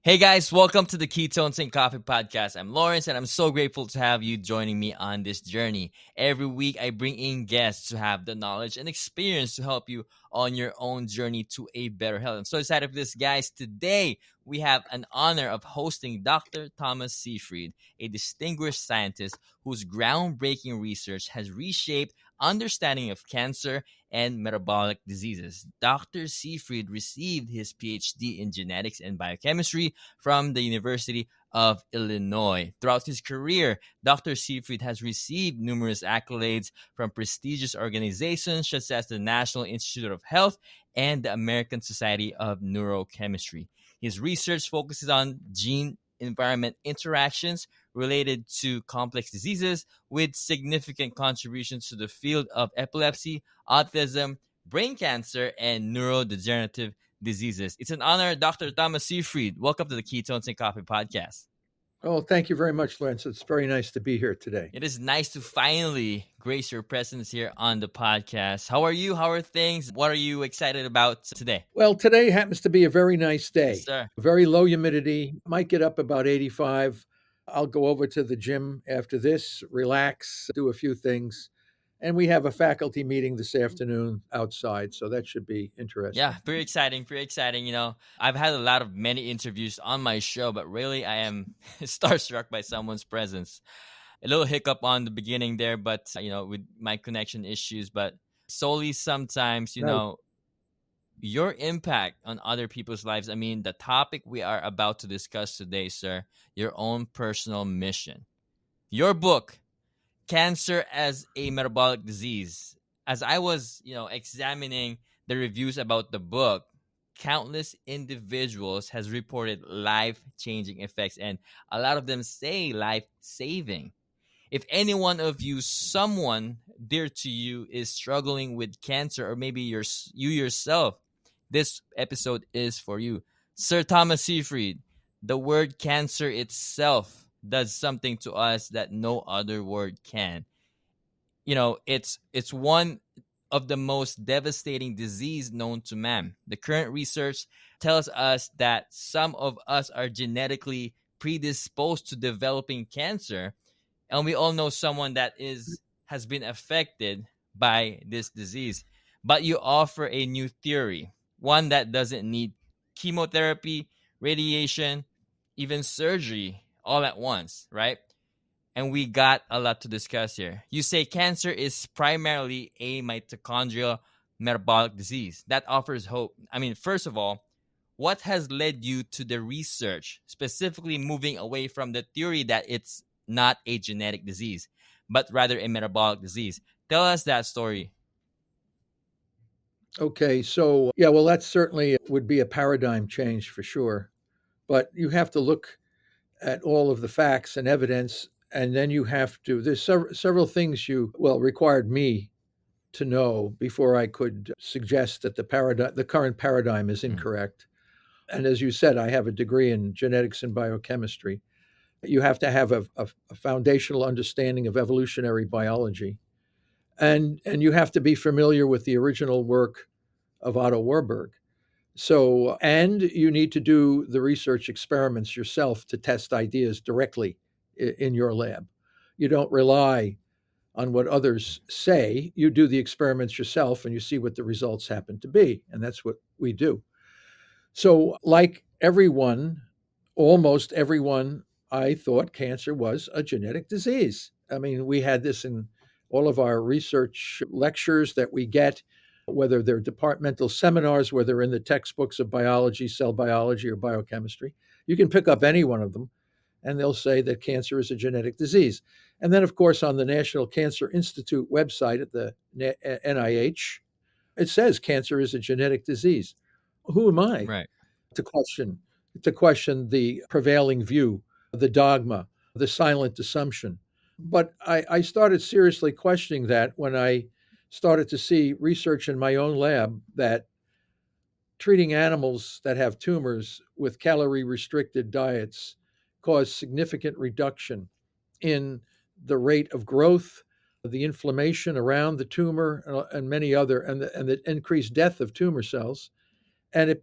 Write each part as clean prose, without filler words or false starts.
Hey guys, welcome to the Ketones and Coffee Podcast. I'm Lorenz and I'm so grateful to have you joining me on this journey. Every week I bring in guests to have the knowledge and experience to help you on your own journey to a better health. I'm so excited for this, guys. Today we have an honor of hosting Dr. Thomas Seyfried, a distinguished scientist whose groundbreaking research has reshaped understanding of cancer and metabolic diseases. Dr. Seyfried received his Ph.D. in Genetics and Biochemistry from the University of Illinois. Throughout his career, Dr. Seyfried has received numerous accolades from prestigious organizations such as the National Institute of Health and the American Society of Neurochemistry. His research focuses on gene-environment interactions related to complex diseases, with significant contributions to the field of epilepsy, autism, brain cancer, and neurodegenerative diseases. It's an honor, Dr. Thomas Seyfried. Welcome to the Ketones and Coffee Podcast. Oh, thank you very much, Lorenz. It's very nice to be here today. It is nice to finally grace your presence here on the podcast. How are you? How are things? What are you excited about today? Well, today happens to be a very nice day. Yes, sir. Very low humidity. Might get up about 85. I'll go over to the gym after this, relax, do a few things. And we have a faculty meeting this afternoon outside, so that should be interesting. Yeah, pretty exciting, pretty exciting. I've had many interviews on my show, but really I am starstruck by someone's presence. A little hiccup on the beginning there, but, with my connection issues, but solely sometimes, No. your impact on other people's lives. I mean, the topic we are about to discuss today, sir, your own personal mission. Your book, Cancer as a Metabolic Disease. As I was, examining the reviews about the book, countless individuals has reported life-changing effects, and a lot of them say life-saving. If any one of you, someone dear to you, is struggling with cancer, or maybe you yourself, this episode is for you. Sir Thomas Seyfried, the word cancer itself does something to us that no other word can. It's one of the most devastating disease known to man. The current research tells us that some of us are genetically predisposed to developing cancer, and we all know someone that has been affected by this disease. But you offer a new theory, one that doesn't need chemotherapy, radiation, even surgery all at once, right? And we got a lot to discuss here. You say cancer is primarily a mitochondrial metabolic disease. That offers hope. I mean, first of all, what has led you to the research, specifically moving away from the theory that it's not a genetic disease, but rather a metabolic disease? Tell us that story. Okay, so yeah, well, that certainly would be a paradigm change for sure. But you have to look at all of the facts and evidence, and then you have to, there's several things required me to know before I could suggest that the current paradigm is incorrect. And as you said, I have a degree in genetics and biochemistry. You have to have a foundational understanding of evolutionary biology, and you have to be familiar with the original work of Otto Warburg. So, and you need to do the research experiments yourself to test ideas directly in your lab. You don't rely on what others say. You do the experiments yourself and you see what the results happen to be. And that's what we do. So, like everyone, almost everyone, I thought cancer was a genetic disease. I mean, we had this in all of our research lectures that we get, whether they're departmental seminars, whether in the textbooks of biology, cell biology, or biochemistry. You can pick up any one of them, and they'll say that cancer is a genetic disease. And then, of course, on the National Cancer Institute website at the NIH, it says cancer is a genetic disease. Who am I Right. to question the prevailing view, the dogma, the silent assumption? But I started seriously questioning that when I started to see research in my own lab that treating animals that have tumors with calorie restricted diets cause significant reduction in the rate of growth, the inflammation around the tumor, and many other, and the increased death of tumor cells. And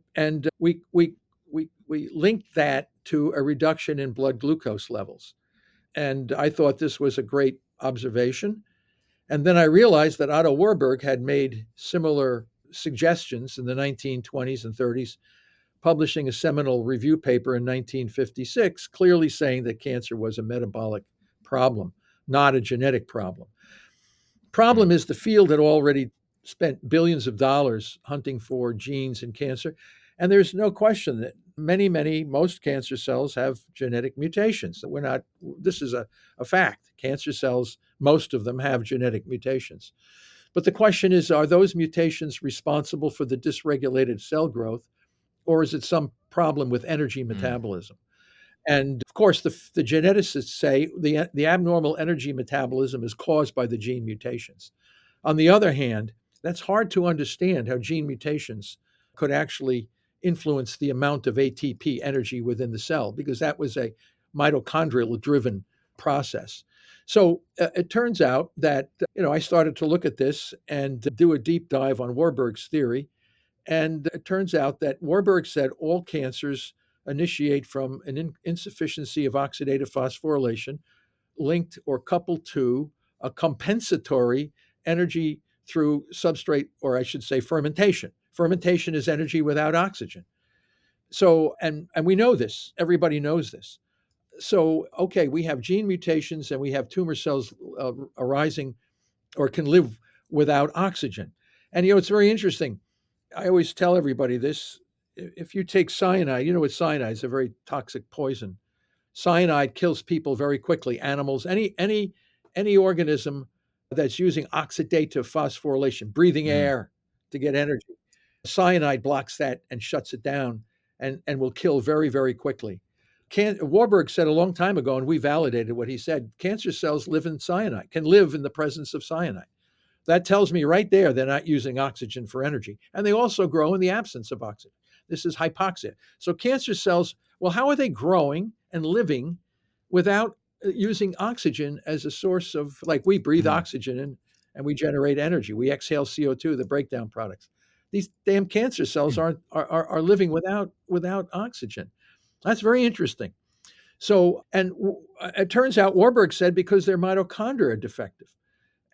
we linked that to a reduction in blood glucose levels. And I thought this was a great observation. And then I realized that Otto Warburg had made similar suggestions in the 1920s and 30s, publishing a seminal review paper in 1956, clearly saying that cancer was a metabolic problem, not a genetic problem. Problem Mm. is the field had already spent billions of dollars hunting for genes in cancer. And there's no question that most cancer cells have genetic mutations. That we're not, this is a fact. Cancer cells, most of them have genetic mutations. But the question is, are those mutations responsible for the dysregulated cell growth, or is it some problem with energy Mm. metabolism? And of course, the geneticists say the abnormal energy metabolism is caused by the gene mutations. On the other hand, that's hard to understand how gene mutations could actually influence the amount of ATP energy within the cell, because that was a mitochondrial driven process. So it turns out that I started to look at this and do a deep dive on Warburg's theory, and it turns out that Warburg said all cancers initiate from an insufficiency of oxidative phosphorylation linked or coupled to a compensatory energy through substrate, or I should say fermentation. Fermentation is energy without oxygen. So, and we know this, everybody knows this. So, okay, we have gene mutations and we have tumor cells arising or can live without oxygen. And, it's very interesting. I always tell everybody this. If you take cyanide, what cyanide is, a very toxic poison. Cyanide kills people very quickly, animals, any organism that's using oxidative phosphorylation, breathing Mm. air to get energy. Cyanide blocks that and shuts it down and will kill very, very quickly. Warburg said a long time ago, and we validated what he said, cancer cells live in cyanide, can live in the presence of cyanide. That tells me right there they're not using oxygen for energy. And they also grow in the absence of oxygen. This is hypoxia. So cancer cells, well, how are they growing and living without using oxygen as a source of, like we breathe Mm. oxygen in and we generate energy. We exhale CO2, the breakdown products. These damn cancer cells Mm. are living without oxygen. That's very interesting. So, and it turns out Warburg said because their mitochondria are defective.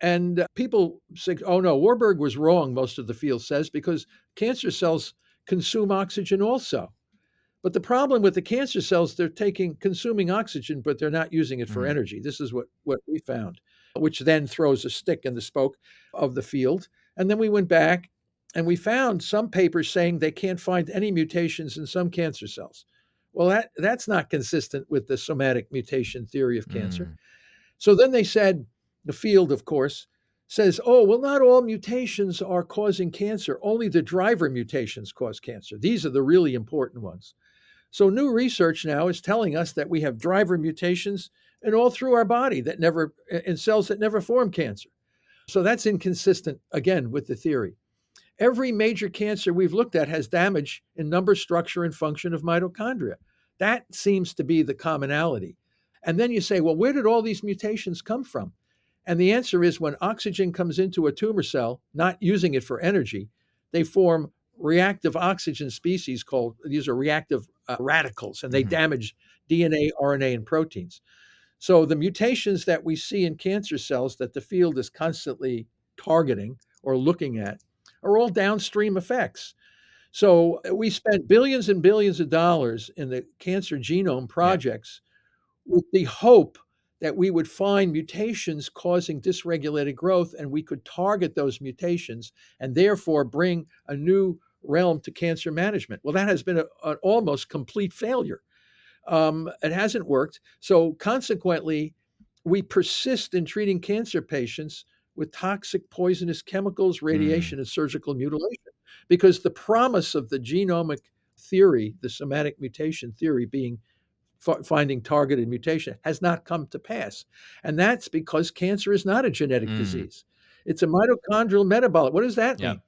And people say, oh no, Warburg was wrong, most of the field says, because cancer cells consume oxygen also. But the problem with the cancer cells, they're consuming oxygen, but they're not using it for Mm. energy. This is what we found, which then throws a stick in the spoke of the field. And then we went back and we found some papers saying they can't find any mutations in some cancer cells. Well, that's not consistent with the somatic mutation theory of cancer. Mm. So then they said, the field, of course, says, oh, well, not all mutations are causing cancer. Only the driver mutations cause cancer. These are the really important ones. So new research now is telling us that we have driver mutations in all through our body in cells that never form cancer. So that's inconsistent, again, with the theory. Every major cancer we've looked at has damage in number, structure, and function of mitochondria. That seems to be the commonality. And then you say, well, where did all these mutations come from? And the answer is when oxygen comes into a tumor cell, not using it for energy, they form reactive oxygen species these are reactive radicals, and they Mm. damage DNA, RNA, and proteins. So the mutations that we see in cancer cells that the field is constantly targeting or looking at are all downstream effects. So we spent billions and billions of dollars in the cancer genome Yeah. projects with the hope that we would find mutations causing dysregulated growth and we could target those mutations and therefore bring a new realm to cancer management. Well, that has been an almost complete failure. It hasn't worked. So consequently, we persist in treating cancer patients with toxic, poisonous chemicals, Mm. radiation, and surgical mutilation because the promise of the genomic theory, the somatic mutation theory being finding targeted mutation has not come to pass. And that's because cancer is not a genetic Mm. disease. It's a mitochondrial metabolic. What does that Yep. mean?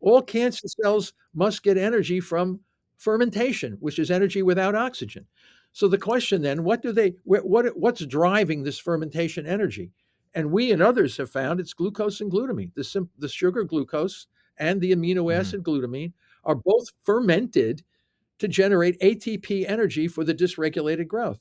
All cancer cells must get energy from fermentation, which is energy without oxygen. So the question then, what's driving this fermentation energy? And we and others have found it's glucose and glutamine. The sugar glucose and the amino Mm. acid glutamine are both fermented to generate ATP energy for the dysregulated growth.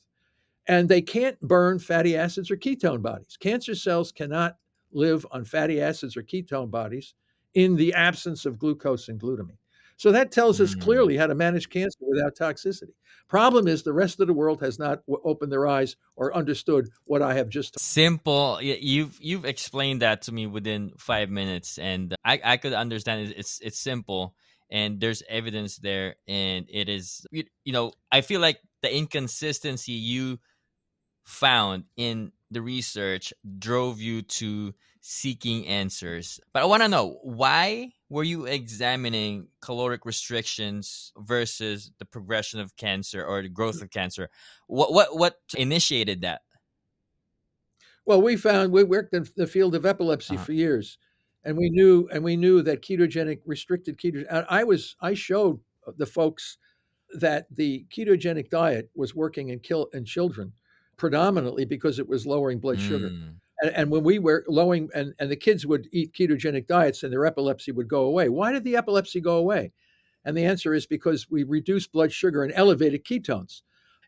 And they can't burn fatty acids or ketone bodies. Cancer cells cannot live on fatty acids or ketone bodies in the absence of glucose and glutamine. So that tells us Mm. clearly how to manage cancer without toxicity. Problem is the rest of the world has not opened their eyes or understood what I have just told. Simple. You've explained that to me within 5 minutes, and I could understand it. It's simple, and there's evidence there, and it is I feel like the inconsistency you found in the research drove you to seeking answers. But I want to know, why were you examining caloric restrictions versus the progression of cancer or the growth of cancer? What initiated that? Well, we worked in the field of epilepsy Uh-huh. for years, and we knew that ketogenic restricted ketogenic. I showed the folks that the ketogenic diet was working in children predominantly because it was lowering blood sugar. Mm. And when we were lowering, and the kids would eat ketogenic diets and their epilepsy would go away. Why did the epilepsy go away? And the answer is because we reduced blood sugar and elevated ketones.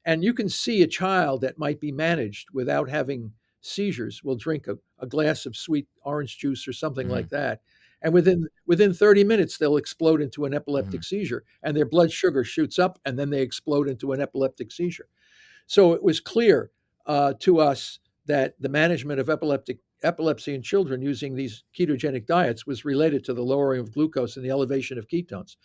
And you can see a child that might be managed without having seizures will drink a glass of sweet orange juice or something Mhm. like that. And within 30 minutes, they'll explode into an Mhm. epileptic seizure, and their blood sugar shoots up, and then they explode into an epileptic seizure. So it was clear to us that the management of epilepsy in children using these ketogenic diets was related to the lowering of glucose and the elevation of ketones.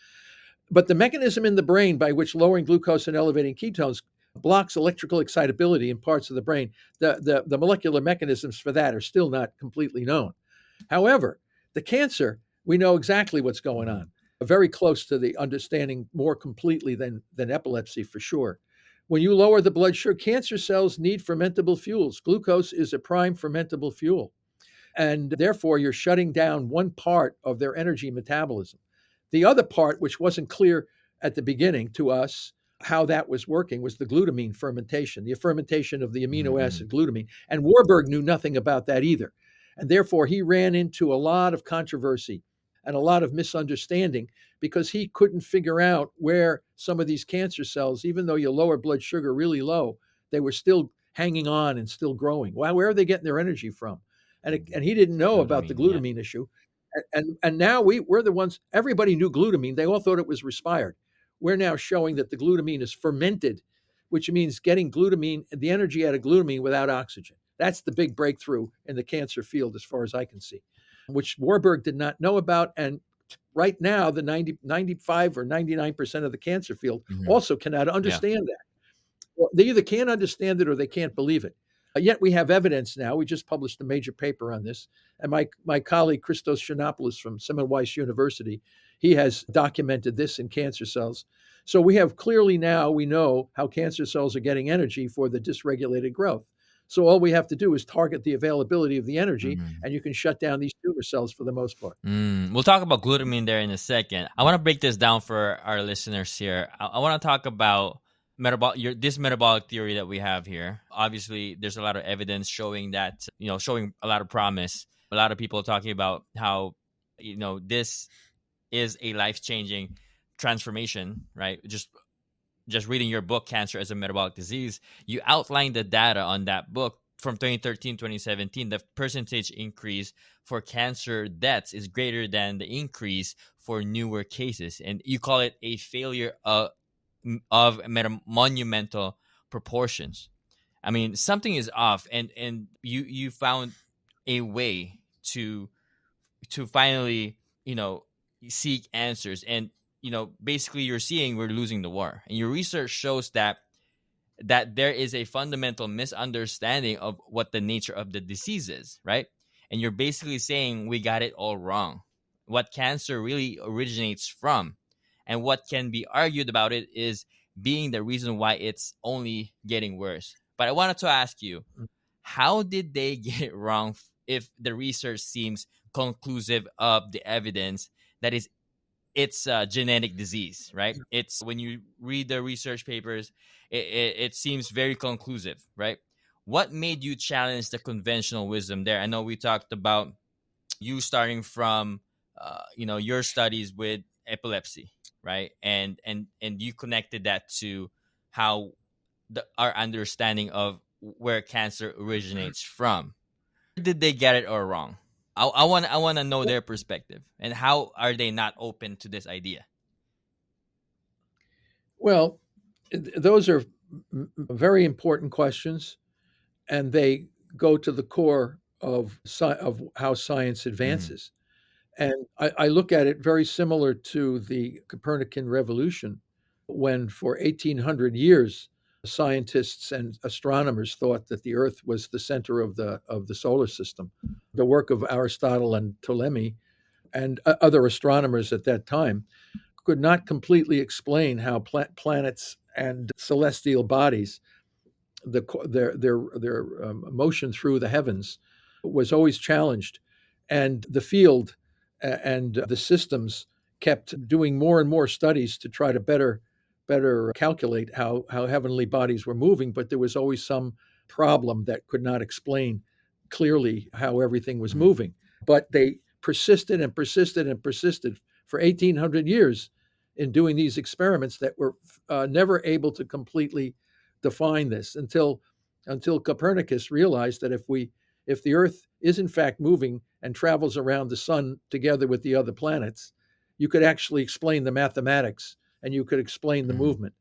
But the mechanism in the brain by which lowering glucose and elevating ketones blocks electrical excitability in parts of the brain, the molecular mechanisms for that are still not completely known. However, the cancer, we know exactly what's going Mhm. on, very close to the understanding more completely than epilepsy for sure. When you lower the blood sugar, cancer cells need fermentable fuels. Glucose is a prime fermentable fuel. And therefore, you're shutting down one part of their energy metabolism. The other part, which wasn't clear at the beginning to us, how that was working was the glutamine fermentation, the fermentation of the Mhm. amino Mhm. acid glutamine. And Warburg knew nothing about that either. And therefore, he ran into a lot of controversy and a lot of misunderstanding because he couldn't figure out where some of these cancer cells, even though you lower blood sugar really low, they were still hanging on and still growing. Well, where are they getting their energy from? And he didn't know about the Glutamine, yeah. glutamine issue. And now we're the ones, everybody knew glutamine. They all thought it was respired. We're now showing that the glutamine is fermented, which means getting glutamine, the energy out of glutamine without oxygen. That's the big breakthrough in the cancer field, as far as I can see, which Warburg did not know about. And right now, the 95 or 99% of the cancer field Mhm. also cannot Yeah. understand that. Well, they either can't understand it or they can't believe it. Yet we have evidence now. We just published a major paper on this. And my colleague, Christos Chernopoulos from Semmelweis University, he has documented this in cancer cells. So we have clearly now, we know how cancer cells are getting energy for the dysregulated growth. So all we have to do is target the availability of the energy, Mhm. and you can shut down these tumor cells for the most part. We'll talk about glutamine there in a second. I want to break this down for our listeners here. I want to talk about this metabolic theory that we have here. Obviously, there's a lot of evidence showing that, showing a lot of promise. A lot of people talking about how, this is a life-changing transformation, right? Just reading your book, Cancer as a Metabolic Disease, you outlined the data on that book from 2013, 2017. The percentage increase for cancer deaths is greater than the increase for newer cases. And you call it a failure of monumental proportions. I mean, something is off, and you found a way to finally, seek answers. And, basically you're seeing we're losing the war. And your research shows that there is a fundamental misunderstanding of what the nature of the disease is, right? And you're basically saying we got it all wrong. What cancer really originates from and what can be argued about it is being the reason why it's only getting worse. But I wanted to ask you, how did they get it wrong if the research seems conclusive of the evidence that it's a genetic disease, right? It's when you read the research papers, it seems very conclusive, right? What made you challenge the conventional wisdom there? I know we talked about you starting from, your studies with epilepsy. right? And you connected that to how our understanding of where cancer originates from. Did they get it or wrong? I want to know their perspective, and how are they not open to this idea? Well, those are very important questions, and they go to the core of how science Mm-hmm. advances. And I look at it very similar to the Copernican revolution, when for 1800 years, scientists and astronomers thought that the Earth was the center of the solar system. The work of Aristotle and Ptolemy and other astronomers at that time could not completely explain how planets and celestial bodies, their motion through the heavens, was always challenged, and the field and the systems kept doing more and more studies to try to better calculate how heavenly bodies were moving, but there was always some problem that could not explain clearly how everything was Mm-hmm. moving. But they persisted and persisted and persisted for 1800 years in doing these experiments that were never able to completely define this until Copernicus realized that if the Earth is in fact moving and travels around the sun together with the other planets, you could actually explain the mathematics and you could explain the Mm-hmm. movement.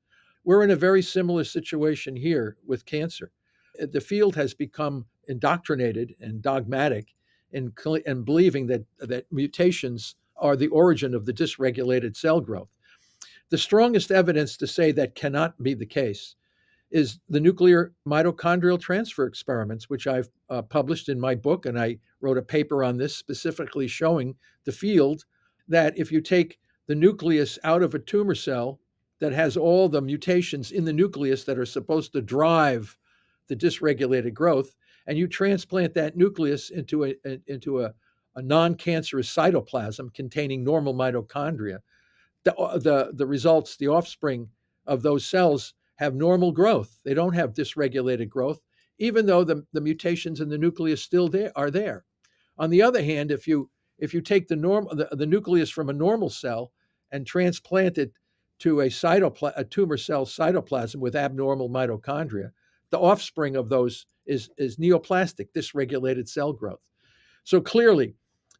We're in a very similar situation here with cancer. The field has become indoctrinated and dogmatic in believing that mutations are the origin of the dysregulated cell growth. The strongest evidence to say that cannot be the case is the nuclear mitochondrial transfer experiments, which I've published in my book. And I wrote a paper on this specifically showing the field that if you take the nucleus out of a tumor cell that has all the mutations in the nucleus that are supposed to drive the dysregulated growth, and you transplant that nucleus into a non-cancerous cytoplasm containing normal mitochondria, the results, the offspring of those cells have normal growth. They don't have dysregulated growth, even though the mutations in the nucleus still are there. On the other hand, if you take the nucleus from a normal cell and transplant it to a tumor cell cytoplasm with abnormal mitochondria, the offspring of those is neoplastic, dysregulated cell growth. So clearly,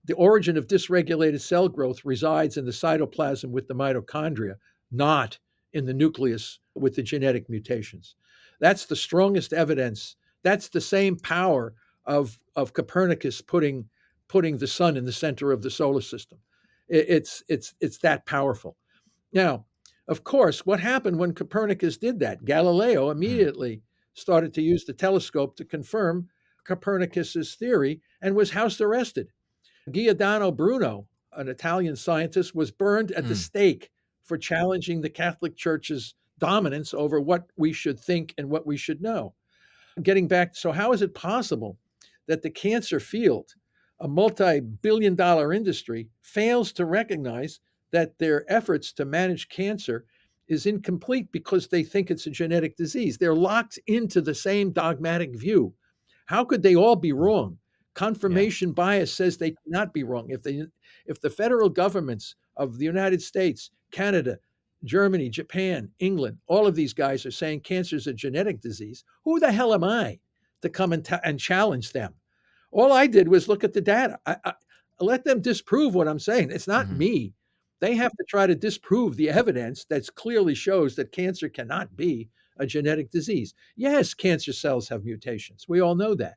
the origin of dysregulated cell growth resides in the cytoplasm with the mitochondria, not in the nucleus with the genetic mutations. That's the strongest evidence. That's the same power of Copernicus putting the sun in the center of the solar system. It's that powerful. Now, of course, what happened when Copernicus did that? Galileo immediately started to use the telescope to confirm Copernicus's theory and was house arrested. Giordano Bruno, an Italian scientist, was burned at the Mm-hmm. stake for challenging the Catholic Church's dominance over what we should think and what we should know. Getting back, so how is it possible that the cancer field, a multi-billion dollar industry, fails to recognize that their efforts to manage cancer is incomplete because they think it's a genetic disease? They're locked into the same dogmatic view. How could they all be wrong? Yeah. Confirmation bias says they cannot be wrong. If the federal governments of the United States, Canada, Germany, Japan, England, all of these guys are saying cancer is a genetic disease, who the hell am I to come and challenge them? All I did was look at the data. I let them disprove what I'm saying. It's not Mm-hmm. me. They have to try to disprove the evidence that clearly shows that cancer cannot be a genetic disease. Yes, cancer cells have mutations. We all know that,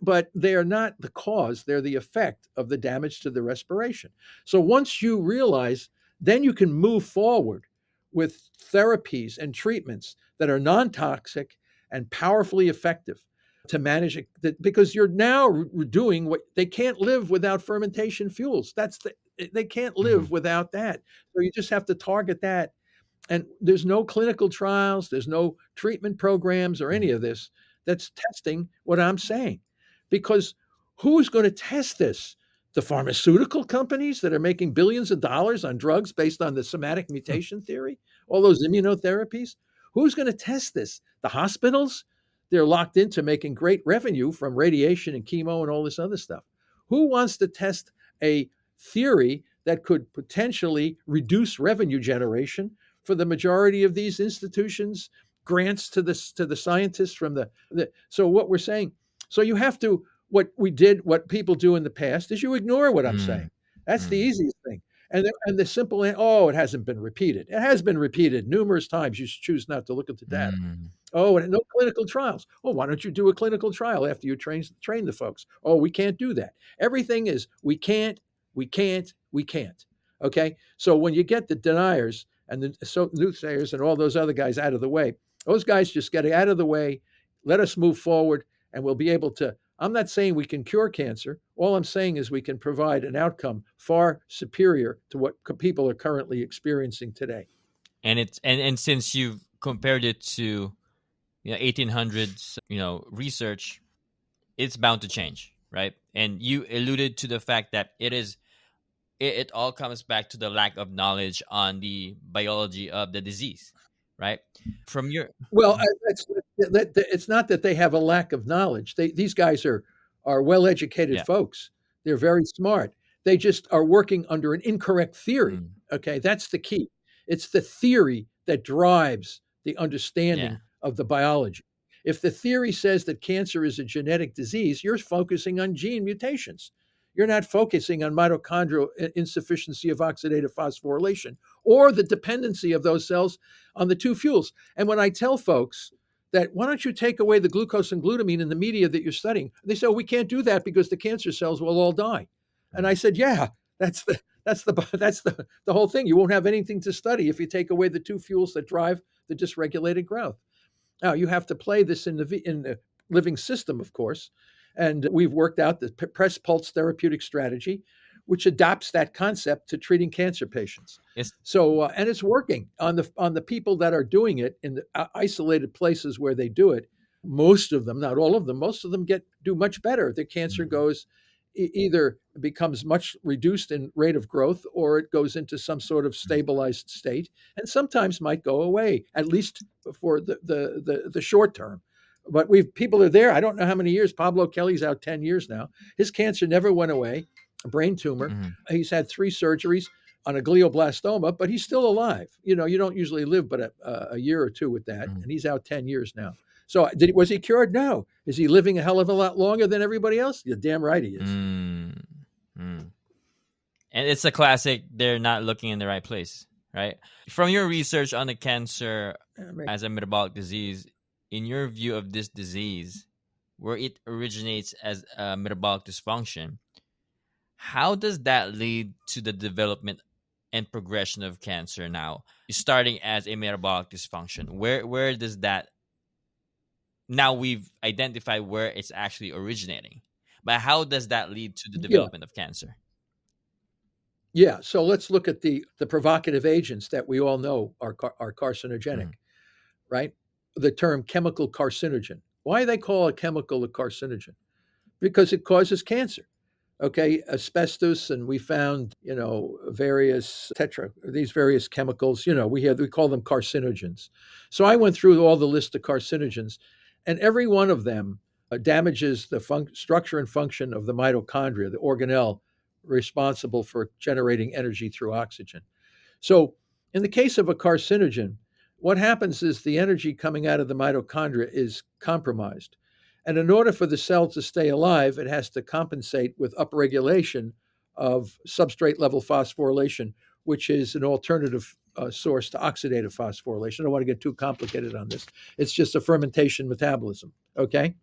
but they are not the cause, they're the effect of the damage to the respiration. So once you realize, then you can move forward with therapies and treatments that are non toxic and powerfully effective to manage it, because you're now doing what they can't live without fermentation fuels. They can't Mm-hmm. live without that. So you just have to target that, and there's no clinical trials, there's no treatment programs or any of this that's testing what I'm saying. Because who's going to test this? The pharmaceutical companies that are making billions of dollars on drugs based on the somatic mutation theory, all those immunotherapies. Who's going to test this? The hospitals? They're locked into making great revenue from radiation and chemo and all this other stuff. Who wants to test a theory that could potentially reduce revenue generation for the majority of these institutions, grants to the scientists from the so what we're saying. So you have to what people do in the past is you ignore what I'm Mm, saying. That's the mm, easiest thing. And the simple, oh, it hasn't been repeated. It has been repeated numerous times. You choose not to look at the data. mm, Oh, and no clinical trials. Oh, why don't you do a clinical trial after you train the folks? Oh, we can't do that. Everything is we can't, we can't, we can't. Okay. So when you get the deniers and the soothsayers and all those other guys out of the way, those guys just get out of the way. Let us move forward, and we'll be able to. I'm not saying we can cure cancer. All I'm saying is we can provide an outcome far superior to what people are currently experiencing today. and since you've compared it to 1800s research, it's bound to change, right? And you alluded to the fact that it all comes back to the lack of knowledge on the biology of the disease, right? From your Well, Mhm. it's not that they have a lack of knowledge. These guys are well-educated Yeah. folks. They're very smart. They just are working under an incorrect theory. Mm, Okay, that's the key. It's the theory that drives the yeah. understanding of the biology. If the theory says that cancer is a genetic disease, you're focusing on gene mutations. You're not focusing on mitochondrial insufficiency of oxidative phosphorylation or the dependency of those cells on the two fuels. And when I tell folks that why don't you take away the glucose and glutamine in the media that you're studying, they say, oh, we can't do that because the cancer cells will all die. And I Mm, said, yeah, that's the whole thing. You won't have anything to study if you take away the two fuels that drive the dysregulated growth. Now you have to play this in the living system, of course, and we've worked out the press pulse therapeutic strategy, which adopts that concept to treating cancer patients. it's So and it's working on the people that are doing it in the isolated places where they do it. Most of them, not all of them, most of them do much better. The cancer mm, goes either becomes much reduced in rate of growth or it goes into some sort of mm, stabilized state and sometimes might go away, at least for the short term. But we've people are there. I don't know how many years. Pablo Kelly's out 10 years now. His cancer never went away, a brain tumor. mm, He's had 3 surgeries on a glioblastoma, but he's still alive. You don't usually live but a year or two with that, mm, and he's out 10 years now. So was he cured? No. Is he living a hell of a lot longer than everybody else? You're damn right he is. mm, mm. And it's a classic. They're not looking in the right place, right? From your research on the cancer as a metabolic disease, in your view of this disease, where it originates as a metabolic dysfunction, how does that lead to the development and progression of cancer now, starting as a metabolic dysfunction? Where does that now we've identified where it's actually originating, but how does that lead to the Yeah, development of cancer? yeah. So let's look at the provocative agents that we all know are carcinogenic, Mhm, right? The term chemical carcinogen. Why do they call a chemical a carcinogen? Because it causes cancer. Okay, asbestos, and we found various these various chemicals. We call them carcinogens. So I went through all the list of carcinogens, and every one of them damages the structure and function of the mitochondria, the organelle responsible for generating energy through oxygen. So, in the case of a carcinogen, what happens is the energy coming out of the mitochondria is compromised. And in order for the cell to stay alive, it has to compensate with upregulation of substrate level phosphorylation, which is an alternative source to oxidative phosphorylation. I don't want to get too complicated on this. It's just a fermentation metabolism. Okay.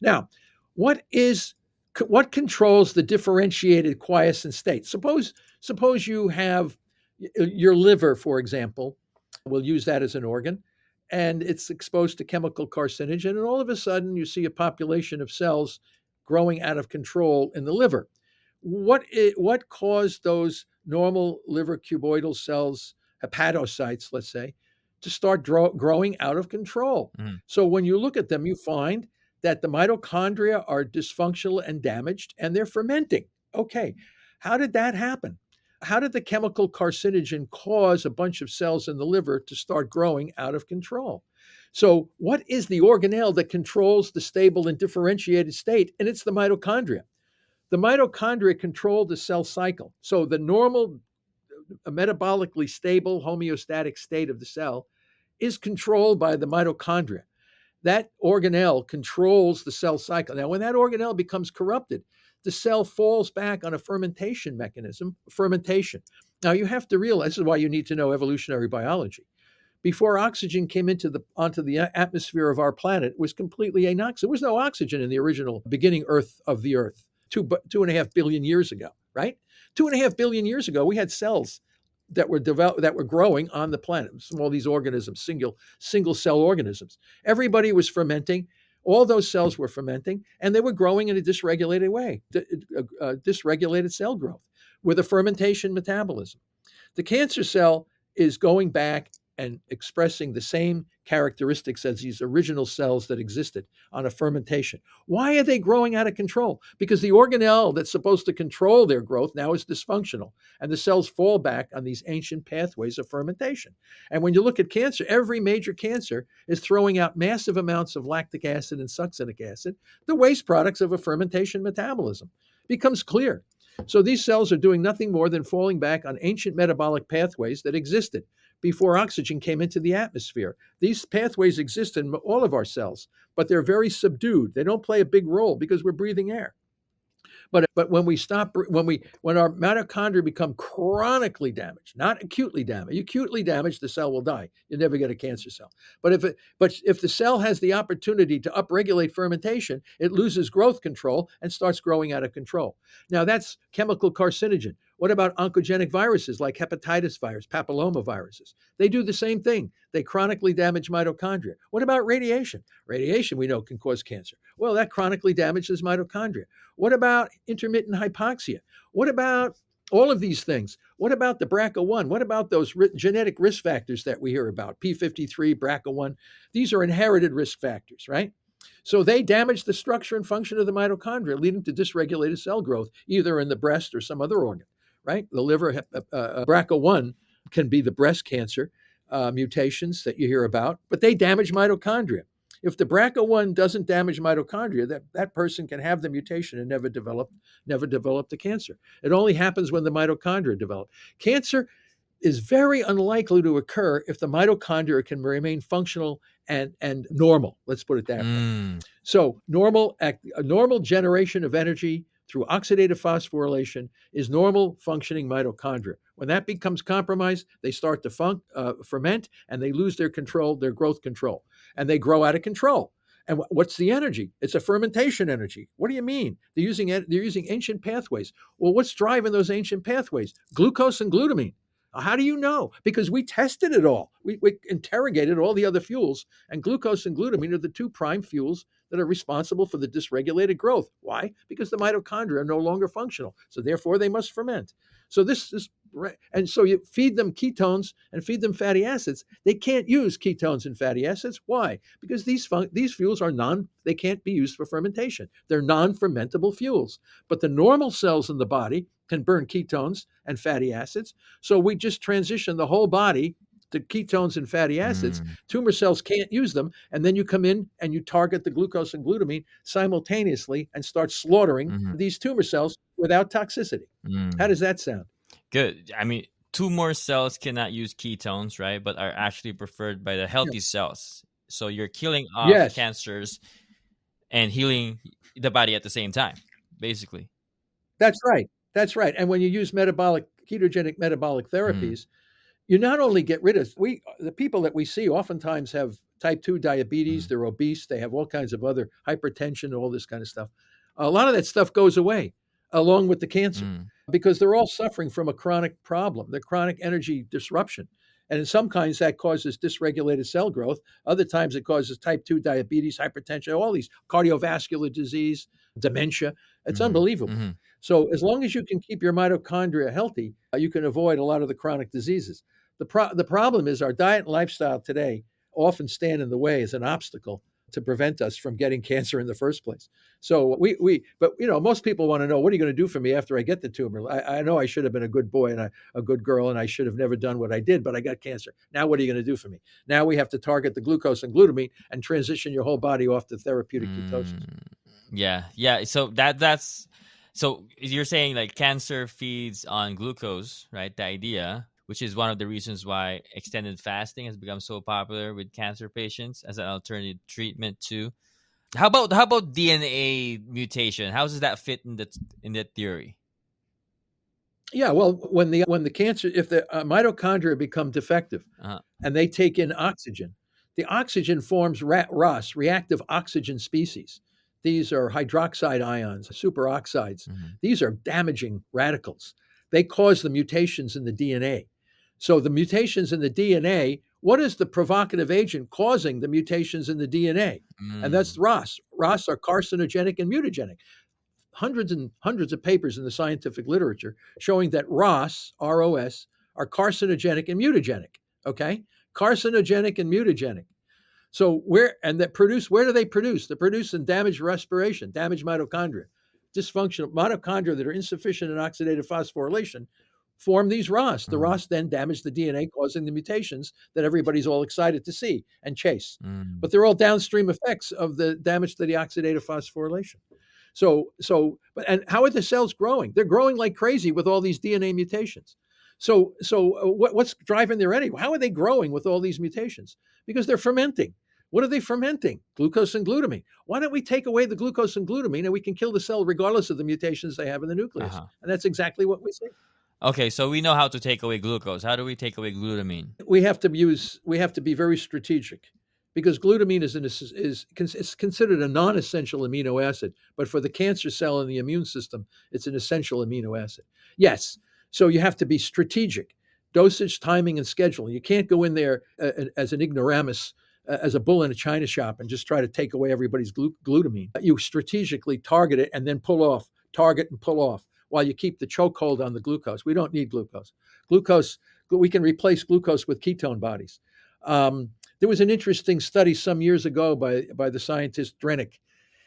Now, what controls the differentiated quiescent state? Suppose you have your liver, for example. We'll use that as an organ, and it's exposed to chemical carcinogen, and all of a sudden you see a population of cells growing out of control in the liver. What caused those normal liver cuboidal cells, hepatocytes, let's say, to start growing out of control? mhm, So when you look at them, you find that the mitochondria are dysfunctional and damaged, and they're fermenting. Okay, how did that happen? How did the chemical carcinogen cause a bunch of cells in the liver to start growing out of control? So, what is the organelle that controls the stable and differentiated state? And it's the mitochondria. The mitochondria control the cell cycle. So the normal, metabolically stable, homeostatic state of the cell is controlled by the mitochondria. That organelle controls the cell cycle. Now, when that organelle becomes corrupted, the cell falls back on a fermentation mechanism, fermentation. Now, you have to realize this is why you need to know evolutionary biology. Before oxygen came onto the atmosphere of our planet, it was completely anoxic. There was no oxygen in the original beginning Earth of the Earth, 2.5 billion years ago, right? 2.5 billion years ago, we had cells that were growing on the planet. All these organisms, single cell organisms. Everybody was fermenting. All those cells were fermenting, and they were growing in a dysregulated way, dysregulated cell growth with a fermentation metabolism. The cancer cell is going back and expressing the same characteristics as these original cells that existed on a fermentation. Why are they growing out of control? Because the organelle that's supposed to control their growth now is dysfunctional, and the cells fall back on these ancient pathways of fermentation. And when you look at cancer, every major cancer is throwing out massive amounts of lactic acid and succinic acid, the waste products of a fermentation metabolism. Becomes clear. So these cells are doing nothing more than falling back on ancient metabolic pathways that existed before oxygen came into the atmosphere. These pathways exist in all of our cells, but they're very subdued. They don't play a big role because we're breathing air. But when our mitochondria become chronically damaged, not acutely damaged. Acutely damaged, the cell will die. You never get a cancer cell. But if the cell has the opportunity to upregulate fermentation, it loses growth control and starts growing out of control. Now that's chemical carcinogen. What about oncogenic viruses like hepatitis virus, papillomaviruses? They do the same thing. They chronically damage mitochondria. What about radiation? Radiation, we know, can cause cancer. Well, that chronically damages mitochondria. What about intermittent hypoxia? What about all of these things? What about the BRCA1? What about those genetic risk factors that we hear about? P53, BRCA1. These are inherited risk factors, right? So they damage the structure and function of the mitochondria, leading to dysregulated cell growth, either in the breast or some other organ, right? The liver, BRCA1 can be the breast cancer mutations that you hear about, but they damage mitochondria. If the BRCA1 doesn't damage mitochondria, that person can have the mutation and never develop the cancer. It only happens when the mitochondria develop. Cancer is very unlikely to occur if the mitochondria can remain functional and normal. Let's put it that way. So a normal generation of energy through oxidative phosphorylation is normal functioning mitochondria. When that becomes compromised, they start to ferment and they lose their growth control, and they grow out of control. And what's the energy? It's a fermentation energy. What do you mean? They're using ancient pathways. Well, what's driving those ancient pathways? Glucose and glutamine. How do you know? Because we tested it all. We interrogated all the other fuels, and glucose and glutamine are the two prime fuels that are responsible for the dysregulated growth. Why? Because the mitochondria are no longer functional. So therefore, they must ferment. So this is right. And so you feed them ketones and feed them fatty acids. They can't use ketones and fatty acids. Why? Because these fuels are they can't be used for fermentation. They're non-fermentable fuels. But the normal cells in the body can burn ketones and fatty acids. So we just transition the whole body to ketones and fatty acids. Tumor cells can't use them. And then you come in and you target the glucose and glutamine simultaneously and start slaughtering these tumor cells without toxicity. How does that sound? Good. I mean, tumor cells cannot use ketones, right? But are actually preferred by the healthy cells. So you're killing off cancers and healing the body at the same time, basically. That's right. That's right. And when you use ketogenic metabolic therapies, you not only get rid of the people that we see oftentimes have type 2 diabetes, they're obese, they have all kinds of other hypertension, all this kind of stuff. A lot of that stuff goes away along with the cancer because they're all suffering from a chronic problem, the chronic energy disruption. And in some kinds that causes dysregulated cell growth. Other times it causes type 2 diabetes, hypertension, all these cardiovascular disease, dementia. It's unbelievable. So as long as you can keep your mitochondria healthy, you can avoid a lot of the chronic diseases. The problem is our diet and lifestyle today often stand in the way as an obstacle to prevent us from getting cancer in the first place. So but most people want to know, what are you going to do for me after I get the tumor? I know I should have been a good boy and a good girl, and I should have never done what I did, but I got cancer. Now what are you going to do for me? Now we have to target the glucose and glutamine and transition your whole body off to therapeutic ketosis. Yeah. So that's So you're saying like cancer feeds on glucose, right? The idea, which is one of the reasons why extended fasting has become so popular with cancer patients as an alternative treatment too. How about DNA mutation? How does that fit in that theory? Yeah, well, when the cancer, if the mitochondria become defective Uh-huh. and they take in oxygen, the oxygen forms ROS, reactive oxygen species. These are hydroxide ions, superoxides. Hmm. These are damaging radicals. They cause the mutations in the DNA. So the mutations in the DNA, what is the provocative agent causing the mutations in the DNA? And that's Mm. ROS. ROS are carcinogenic and mutagenic. Hundreds and hundreds of papers in the scientific literature showing that ROS, are carcinogenic and mutagenic. Okay, carcinogenic and mutagenic. So where do they produce? They produce in damaged respiration, damaged mitochondria, dysfunctional mitochondria that are insufficient in oxidative phosphorylation form these ROS. The Mm. ROS then damage the DNA, causing the mutations that everybody's all excited to see and chase. Mm. But they're all downstream effects of the damage to the oxidative phosphorylation. But and how are the cells growing? They're growing like crazy with all these DNA mutations. What's driving their energy? How are they growing with all these mutations? Because they're fermenting. What are they fermenting? Glucose and glutamine. Why don't we take away the glucose and glutamine and we can kill the cell regardless of the mutations they have in the nucleus? Uh-huh. And that's exactly what we see. Okay, so we know how to take away glucose. How do we take away glutamine? We have to be very strategic because glutamine is considered a non-essential amino acid, but for the cancer cell in the immune system, it's an essential amino acid. Yes, so you have to be strategic, dosage, timing, and scheduling. You can't go in there as an ignoramus, as a bull in a china shop, and just try to take away everybody's glutamine. You strategically target it and then pull off, target and pull off, while you keep the chokehold on the glucose. We don't need glucose. Glucose we can replace glucose with ketone bodies. There was an interesting study some years ago by the scientist Drenick.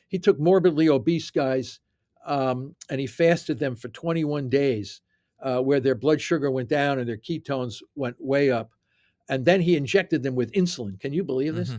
He took morbidly obese guys and he fasted them for 21 days, where their blood sugar went down and their ketones went way up. And then he injected them with insulin. Can you believe this? Hmm.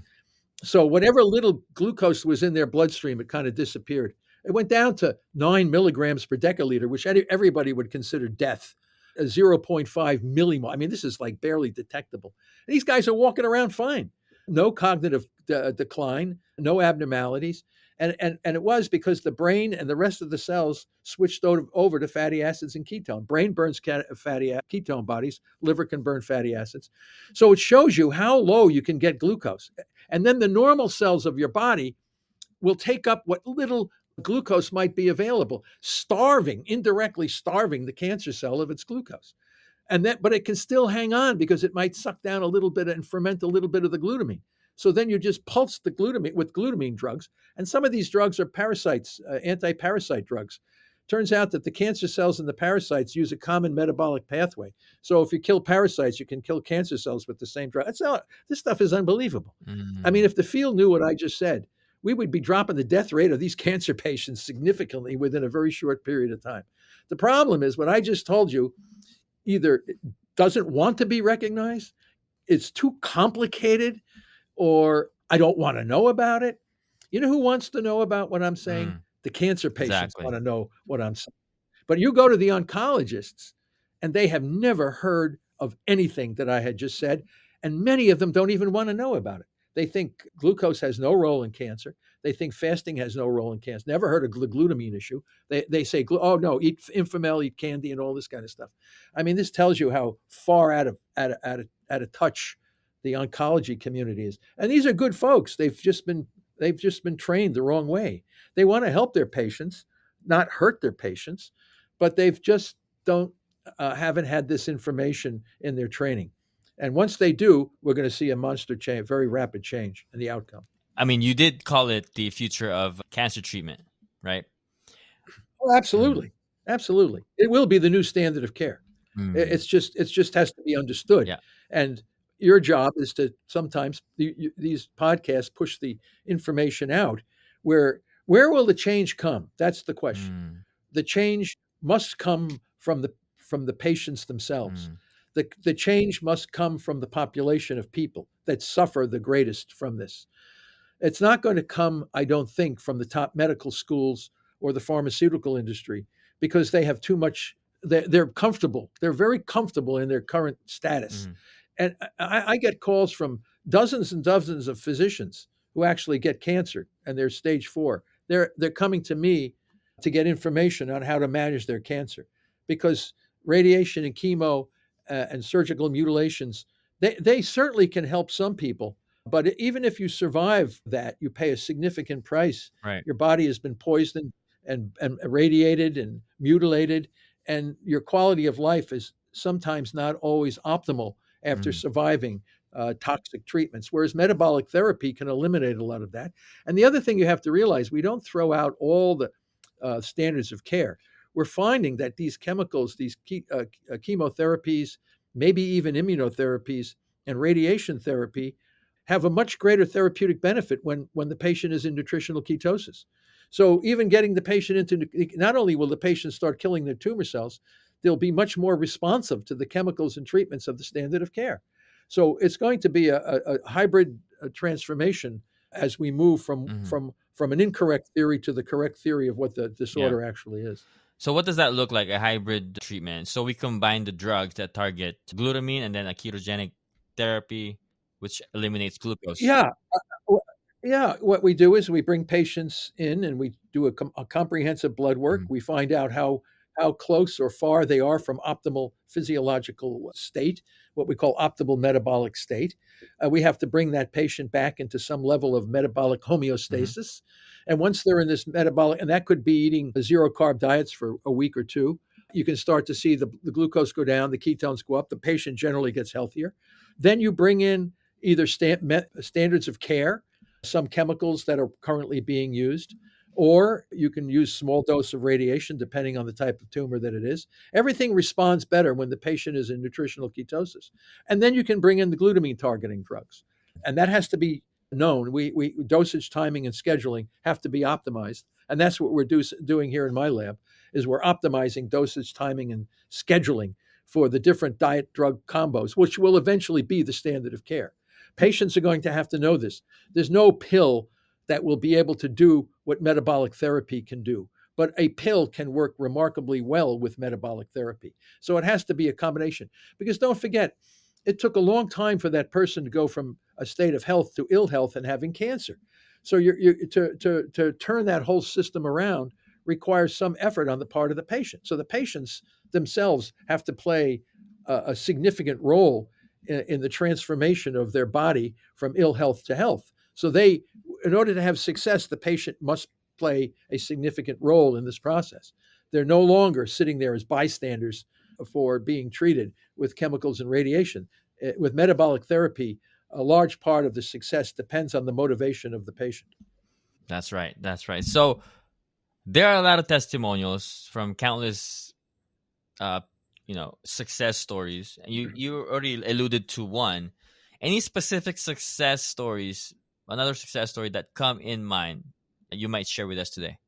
So whatever little glucose was in their bloodstream, it kind of disappeared. It went down to 9 milligrams per deciliter, which everybody would consider death. 0.5 millimole. I mean, this is like barely detectable. And these guys are walking around fine. No cognitive decline, no abnormalities. And it was because the brain and the rest of the cells switched over to fatty acids and ketone. Brain burns ketone bodies, liver can burn fatty acids. So it shows you how low you can get glucose. And then the normal cells of your body will take up what little glucose might be available, indirectly starving the cancer cell of its glucose. But it can still hang on because it might suck down a little bit and ferment a little bit of the glutamine. So then you just pulse the glutamine with glutamine drugs. And some of these drugs are parasites, anti-parasite drugs. Turns out that the cancer cells and the parasites use a common metabolic pathway. So if you kill parasites, you can kill cancer cells with the same drug. This stuff is unbelievable. I mean, Mm. if the field knew what I just said, we would be dropping the death rate of these cancer patients significantly within a very short period of time. The problem is what I just told you either doesn't want to be recognized, it's too complicated, or I don't want to know about it. You know who wants to know about what I'm saying? Mm. The cancer patients Exactly. want to know what I'm saying. But you go to the oncologists, and they have never heard of anything that I had just said. And many of them don't even want to know about it. They think glucose has no role in cancer. They think fasting has no role in cancer. Never heard of the glutamine issue. They say, oh no, eat Infamel, eat candy, and all this kind of stuff. I mean, this tells you how far out of touch the oncology community is. And these are good folks. They've just been trained the wrong way. They want to help their patients, not hurt their patients, but they've just don't haven't had this information in their training. And once they do, we're going to see a monster change, very rapid change in the outcome. I mean, you did call it the future of cancer treatment, right? Oh, Mm. absolutely, absolutely. It will be the new standard of care. Mm. It just has to be understood. Yeah. And your job is to sometimes these podcasts push the information out. Where will the change come? That's the question. Mm. The change must come from the patients themselves. Mm. The change must come from the population of people that suffer the greatest from this. It's not going to come, I don't think, from the top medical schools or the pharmaceutical industry. because they have too much. They're comfortable. They're very comfortable in their current status. Mm-hmm. And I get calls from dozens and dozens of physicians who actually get cancer and they're stage 4. They're coming to me to get information on how to manage their cancer, because radiation and chemo and surgical mutilations, they certainly can help some people. But even if you survive that, you pay a significant price. Right. Your body has been poisoned and irradiated and mutilated, and your quality of life is sometimes not always optimal after Mm-hmm. surviving toxic treatments, whereas metabolic therapy can eliminate a lot of that. And the other thing you have to realize, we don't throw out all the standards of care. We're finding that these chemicals, these chemotherapies, maybe even immunotherapies and radiation therapy have a much greater therapeutic benefit when the patient is in nutritional ketosis. So even getting the patient into, not only will the patient start killing their tumor cells, they'll be much more responsive to the chemicals and treatments of the standard of care. So it's going to be a hybrid transformation as we move from Mm-hmm. from an incorrect theory to the correct theory of what the Yeah. disorder actually is. So what does that look like, a hybrid treatment? So we combine the drugs that target glutamine and then a ketogenic therapy, which eliminates glucose. Yeah, w yeah, what we do is we bring patients in and we do a comprehensive blood work. Mhm. We find out how close or far they are from optimal physiological state, what we call optimal metabolic state. We have to bring that patient back into some level of metabolic Mhm. homeostasis, and once they're in this metabolic, and that could be eating zero-carb diets for a week or 2, you can start to see the glucose go down, the ketones go up, the patient generally gets healthier. Then you bring in either standards of care, some chemicals that are currently being used, or you can use small dose of radiation depending on the type of tumor that it is. Everything responds better when the patient is in nutritional ketosis. And then you can bring in the glutamine targeting drugs. And that has to be known. We dosage timing and scheduling have to be optimized. And that's what we're doing here in my lab is we're optimizing dosage timing and scheduling for the different diet drug combos, which will eventually be the standard of care. Patients are going to have to know this. There's no pill that will be able to do what metabolic therapy can do, but a pill can work remarkably well with metabolic therapy. So it has to be a combination. Because don't forget, it took a long time for that person to go from a state of health to ill health and having cancer. So to turn that whole system around requires some effort on the part of the patient. So the patients themselves have to play a significant role in the transformation of their body from ill health to health. So in order to have success, the patient must play a significant role in this process. They're no longer sitting there as bystanders for being treated with chemicals and radiation. With metabolic therapy, a large part of the success depends on the motivation of the patient. That's right. That's right. So there are a lot of testimonials from countless, uh, success stories. And you already alluded to one. Any specific success stories? Another success story that come in mind that you might share with us today.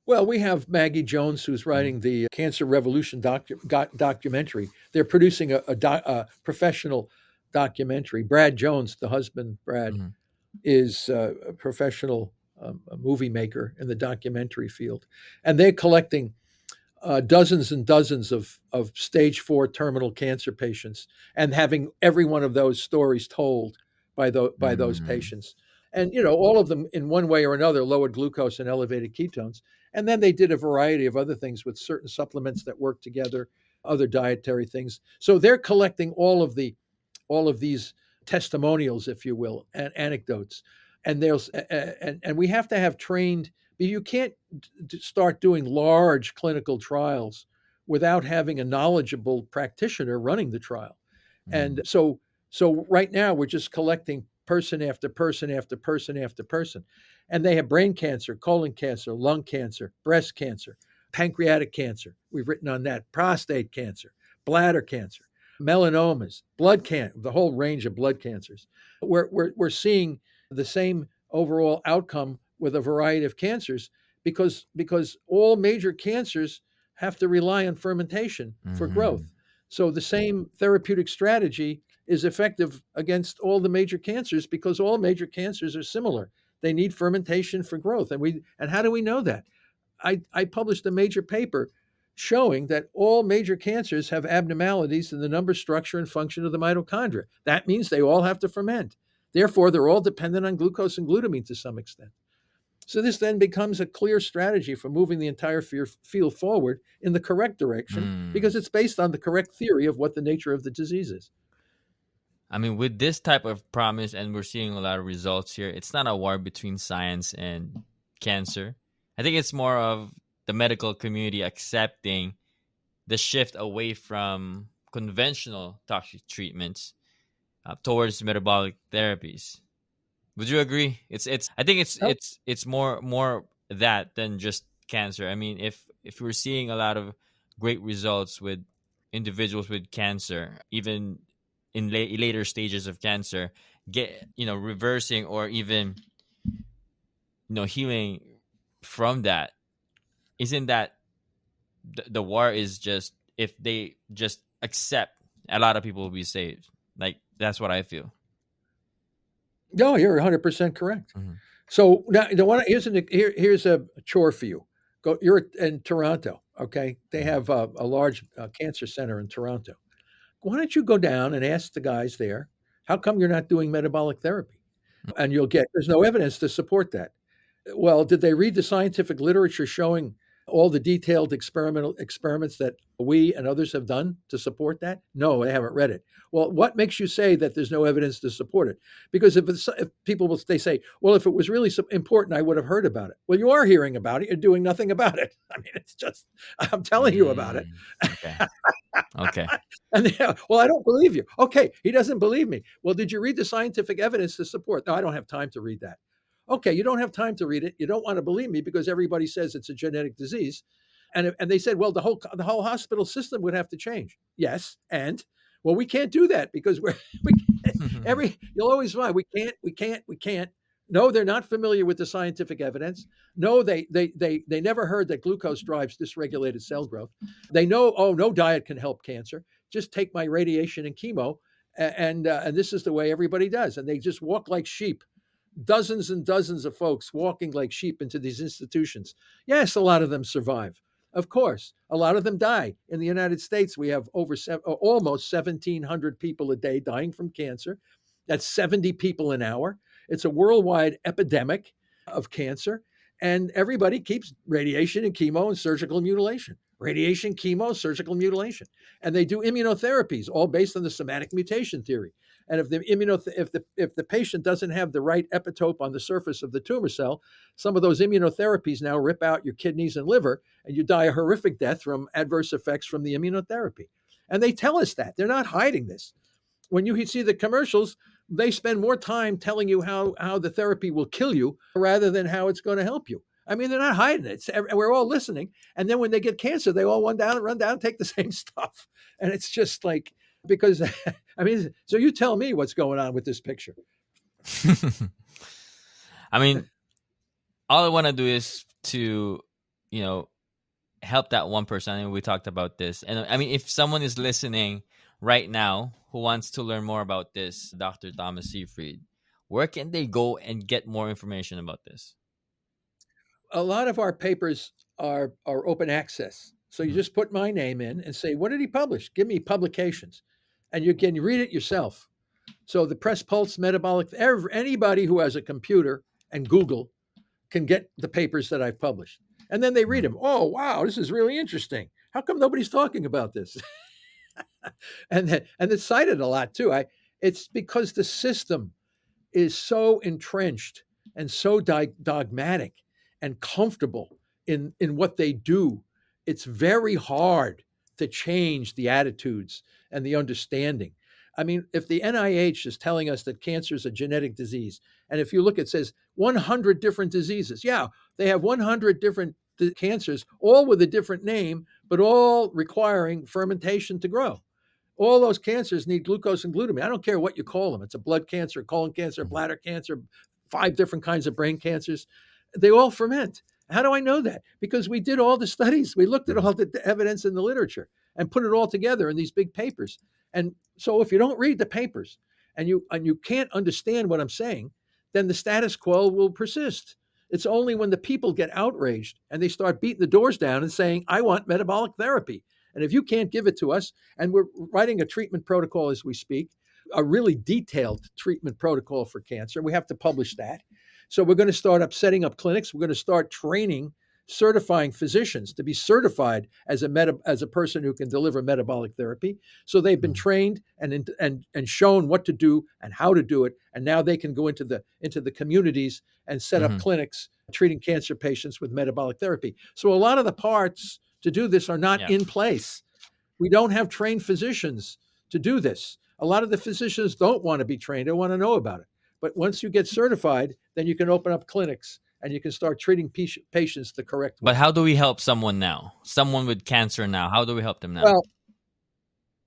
Well, we have Maggie Jones, who's Mm-hmm. writing the Cancer Revolution documentary. They're producing a professional documentary. Brad Jones, the husband, Brad, Mm-hmm. is a professional a movie maker in the documentary field. And they're collecting dozens and dozens of stage 4 terminal cancer patients and having every one of those stories told by those Mm-hmm. patients. And, all of them in one way or another lowered glucose and elevated ketones. And then they did a variety of other things with certain supplements that work together, other dietary things. So they're collecting all of these testimonials, if you will, and anecdotes. And there's and we have to have trained. You can't start doing large clinical trials without having a knowledgeable practitioner running the trial. Mm-hmm. And so right now we're just collecting person after person after person after person. And they have brain cancer, colon cancer, lung cancer, breast cancer, pancreatic cancer. We've written on that, prostate cancer, bladder cancer, melanomas, blood cancer, the whole range of blood cancers. We're seeing the same overall outcome with a variety of cancers because all major cancers have to rely on fermentation for Mm-hmm. growth. So the same therapeutic strategy is effective against all the major cancers because all major cancers are similar. They need fermentation for growth. And how do we know that? I published a major paper showing that all major cancers have abnormalities in the number, structure, and function of the mitochondria. That means they all have to ferment. Therefore, they're all dependent on glucose and glutamine to some extent. So this then becomes a clear strategy for moving the entire field forward in the correct direction Mm. because it's based on the correct theory of what the nature of the disease is. I mean, with this type of promise, and we're seeing a lot of results here, it's not a war between science and cancer. I think it's more of the medical community accepting the shift away from conventional toxic treatments towards metabolic therapies. Would you agree? I think Oh, it's more that than just cancer. I mean, if we're seeing a lot of great results with individuals with cancer, even in later stages of cancer, get reversing or even healing from that, isn't that the war is just if they just accept, a lot of people will be saved. Like that's what I feel. no, you're 100% correct. Mm-hmm. So now the one here's a chore for you. Go. You're in Toronto, okay? They Mm-hmm. have a large cancer center in Toronto. Why don't you go down and ask the guys there, how come you're not doing metabolic therapy? And you'll get there's no evidence to support that. Well, did they read the scientific literature showing all the detailed experimental experiments that we and others have done to support that? No, they haven't read it. Well, what makes you say that there's no evidence to support it? Because if people will, they say, well, if it was really so important, I would have heard about it. Well, you are hearing about it. You're doing nothing about it. I mean, it's just I'm telling you about it. Mm, okay. Okay. And well, I don't believe you. Okay, he doesn't believe me. Well, did you read the scientific evidence to support? No, I don't have time to read that. Okay, you don't have time to read it. You don't want to believe me because everybody says it's a genetic disease, and they said, well, the whole hospital system would have to change. Yes, and well, we can't do that because we you'll always find we can't. No, they're not familiar with the scientific evidence. No, they never heard that glucose drives dysregulated cell growth. They know, oh, no diet can help cancer. Just take my radiation and chemo, and this is the way everybody does. And they just walk like sheep, dozens and dozens of folks walking like sheep into these institutions. Yes, a lot of them survive. Of course, a lot of them die. In the United States, we have almost 1,700 people a day dying from cancer. That's 70 people an hour. It's a worldwide epidemic of cancer. And everybody keeps radiation and chemo and surgical mutilation. Radiation, chemo, surgical mutilation. And they do immunotherapies, all based on the somatic mutation theory. And if the patient doesn't have the right epitope on the surface of the tumor cell, some of those immunotherapies now rip out your kidneys and liver, and you die a horrific death from adverse effects from the immunotherapy. And they tell us that. They're not hiding this. When you see the commercials, they spend more time telling you how the therapy will kill you rather than how it's going to help you. I mean, they're not hiding it. We're all listening. And then when they get cancer, they all run down and take the same stuff. And it's just like, because, I mean, so you tell me what's going on with this picture. I mean, all I want to do is to, you know, help that one person. I mean, we talked about this. And I mean, if someone is listening right now who wants to learn more about this, Dr. Thomas Seyfried, where can they go and get more information about this? A lot of our papers are open access. So you Mhm. just put my name in and say, what did he publish? Give me publications. And you can read it yourself. So the Press Pulse Metabolic, anybody who has a computer and Google can get the papers that I've published. And then they read Mhm. them. Oh, wow, this is really interesting. How come nobody's talking about this? And it's cited a lot too. It's because the system is so entrenched and so dogmatic and comfortable in what they do. It's very hard to change the attitudes and the understanding. I mean, if the NIH is telling us that cancer is a genetic disease, and if you look, it says 100 different diseases. Yeah, they have 100 different cancers, all with a different name, but all requiring fermentation to grow. All those cancers need glucose and glutamine. I don't care what you call them. It's a blood cancer, colon cancer, Mhm. bladder cancer, 5 different kinds of brain cancers. They all ferment. How do I know that? Because we did all the studies. We looked at Mhm. all the evidence in the literature and put it all together in these big papers. And so if you don't read the papers and you can't understand what I'm saying, then the status quo will persist. It's only when the people get outraged and they start beating the doors down and saying, I want metabolic therapy. And if you can't give it to us, and we're writing a treatment protocol as we speak, a really detailed treatment protocol for cancer. We have to publish that. So we're going to start up setting up clinics. We're going to start training, certifying physicians to be certified as as a person who can deliver metabolic therapy. So they've been Mhm. trained and shown what to do and how to do it. And now they can go into the communities and set up Mhm. clinics treating cancer patients with metabolic therapy. So a lot of the parts to do this are not Yeah. in place. We don't have trained physicians to do this. A lot of the physicians don't want to be trained, they want to know about it. But once you get certified, then you can open up clinics and you can start treating patients the correct But way. how do we help someone now? Someone with cancer now. How do we help them now? Well,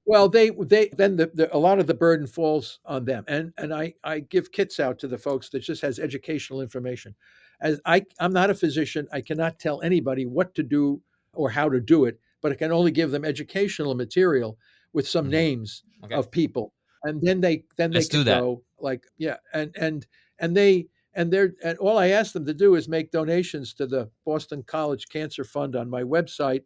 Well, they then a lot of the burden falls on them, and I give kits out to the folks that just has educational information. As I'm not a physician, I cannot tell anybody what to do or how to do it, but I can only give them educational material with some Mhm. names Okay. of people, and then they Let's do can that. go like yeah, and they and all I ask them to do is make donations to the Boston College Cancer Fund on my website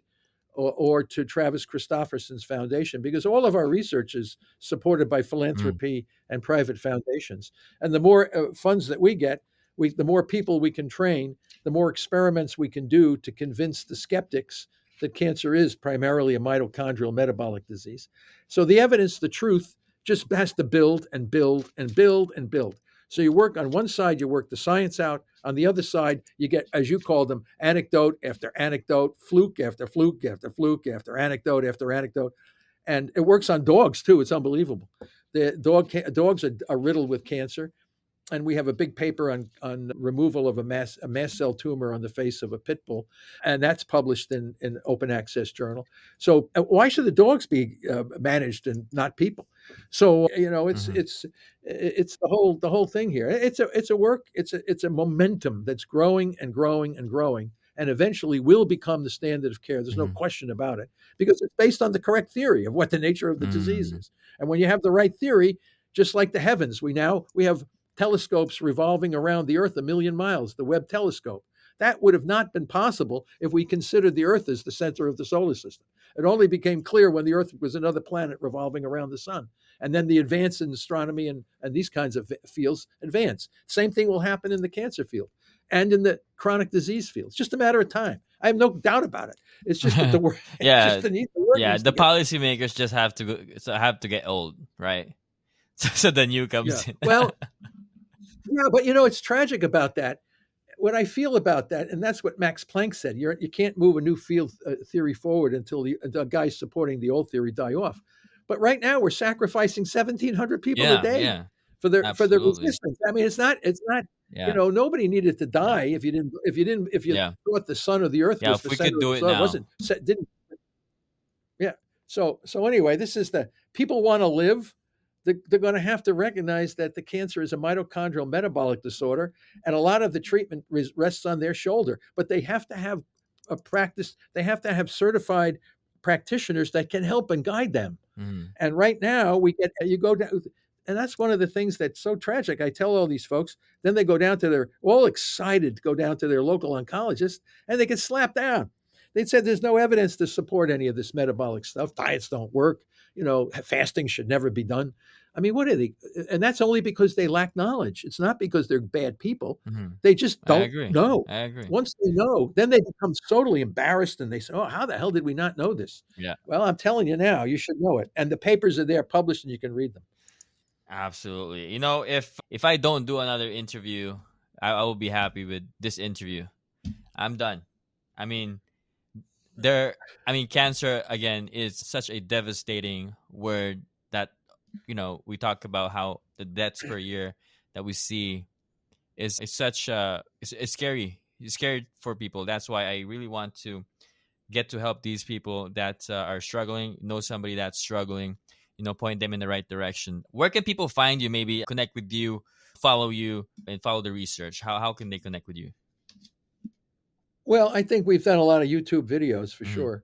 or to Travis Christofferson's foundation, because all of our research is supported by Mm. philanthropy and private foundations. And the more funds that we get, the more people we can train, the more experiments we can do to convince the skeptics that cancer is primarily a mitochondrial metabolic disease. So the evidence, the truth, just has to build and build and build and build. So you work on one side, you work the science out. On the other side, you get, as you call them, anecdote after anecdote, fluke after fluke after fluke after anecdote after anecdote. And it works on dogs too. It's unbelievable. The dogs are riddled with cancer, and we have a big paper on removal of a mast cell tumor on the face of a pit bull, and that's published in open access journal. So why should the dogs be managed and not people? So it's Mhm. it's the whole thing here. It's a momentum that's growing and growing and growing, and eventually will become the standard of care. There's no Mhm. question about it, because it's based on the correct theory of what the nature of the disease Mm. is. And when you have the right theory, just like the heavens, we have telescopes revolving around the Earth a million miles, the Webb telescope. That would have not been possible if we considered the Earth as the center of the solar system. It only became clear when the Earth was another planet revolving around the sun. And then the advance in astronomy and these kinds of fields advance. Same thing will happen in the cancer field and in the chronic disease field. It's just a matter of time. I have no doubt about it. It's just that the word, Yeah. the word Yeah. needs The to get. policymakers just have to have to get old, right? So the new Yeah. comes in. Well, yeah, but it's tragic about that. What I feel about that, and that's what Max Planck said, you can't move a new field theory forward until the guys supporting the old theory die off. But right now, we're sacrificing 1,700 people a Yeah. day Yeah. for the Absolutely. resistance. I mean, it's not. Yeah. Nobody needed to Yeah. die if you Yeah. thought the sun or the earth Yeah. was If the we could center of do the it sun. It now. wasn't didn't yeah. So anyway, this is the people want to live. They're going to have to recognize that the cancer is a mitochondrial metabolic disorder, and a lot of the treatment rests on their shoulder. But they have to have a practice. They have to have certified practitioners that can help and guide them. Mm. And right now, we get you go down, and that's one of the things that's so tragic. I tell all these folks, then they go down to their all excited to go down to their local oncologist, and they get slapped down. They said there's no evidence to support any of this metabolic stuff. Diets don't work. Fasting should never be done. I mean, what are they? And that's only because they lack knowledge. It's not because they're bad people. Mhm. They just I don't agree. know. I agree. Once they know, then they become totally embarrassed and they say, "Oh, how the hell did we not know this?" Yeah. Well, I'm telling you now, you should know it. And the papers are there published and you can read them. Absolutely. If I don't do another interview, I will be happy with this interview. I'm done. I mean, there. I mean, cancer again is such a devastating word that we talk about how the deaths per year that we see is such it's scary. It's scary for people. That's why I really want to get to help these people that are struggling, know somebody that's struggling, point them in the right direction. Where can people find you, maybe connect with you, follow you, and follow the research? How can they connect with you? Well, I think we've done a lot of YouTube videos for Mm-hmm. sure.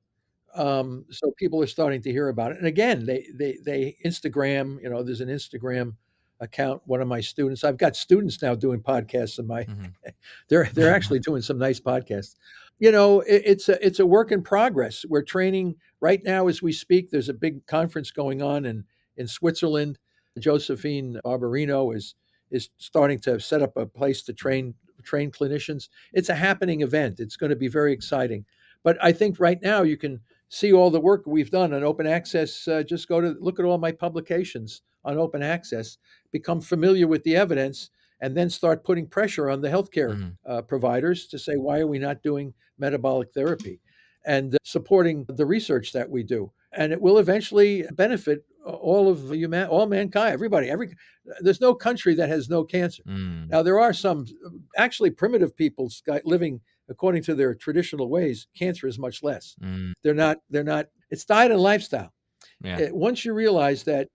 So people are starting to hear about it. And again, they Instagram. There's an Instagram account. One of my students, I've got students now doing podcasts in my, Hmm. they're actually doing some nice podcasts. It's a work in progress. We're training right now as we speak. There's a big conference going on in Switzerland. Josephine Barbarino is starting to set up a place to train clinicians. It's a happening event. It's going to be very exciting. But I think right now you can see all the work we've done on open access. Just go to look at all my publications on open access, become familiar with the evidence, and then start putting pressure on the healthcare Hmm. providers to say, why are we not doing metabolic therapy? And supporting the research that we do. And it will eventually benefit all mankind, everybody. There's no country that has no cancer. Mm. Now, there are some actually primitive peoples living according to their traditional ways. Cancer is much less. Mm. They're not. It's diet and lifestyle. Yeah. Once you realize that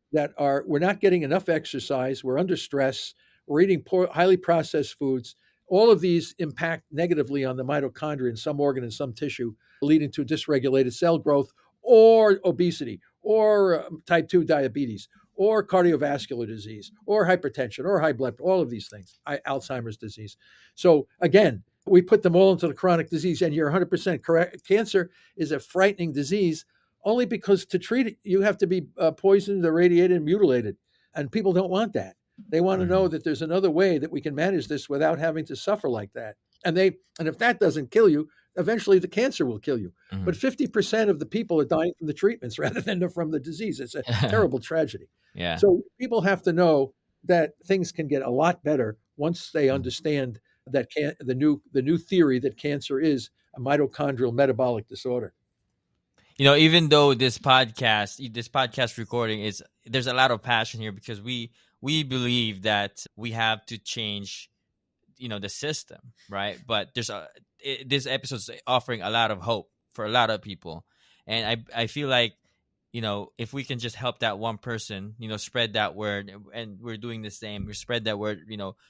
we're not getting enough exercise, we're under stress, we're eating highly processed foods. All of these impact negatively on the mitochondria in some organ and some tissue, leading to dysregulated cell growth or obesity or type 2 diabetes or cardiovascular disease or hypertension or high blood, all of these things, Alzheimer's disease. So again, we put them all into the chronic disease, and you're 100% correct. Cancer is a frightening disease only because to treat it, you have to be poisoned, irradiated, and mutilated. And people don't want that. They want to know Hmm. that there's another way that we can manage this without having to suffer like that. And if that doesn't kill you, eventually the cancer will kill you. But Hmm. 50% of the people are dying from the treatments rather than from the disease. It's a terrible tragedy. Yeah. So people have to know that things can get a lot better once they Mm. understand that the new theory that cancer is a mitochondrial metabolic disorder. Even though this podcast recording is, there's a lot of passion here because we believe that we have to change, the system, right? But this episode's offering a lot of hope for a lot of people, and I feel like, if we can just help that one person, spread that word, and we're doing the same. We spread that word,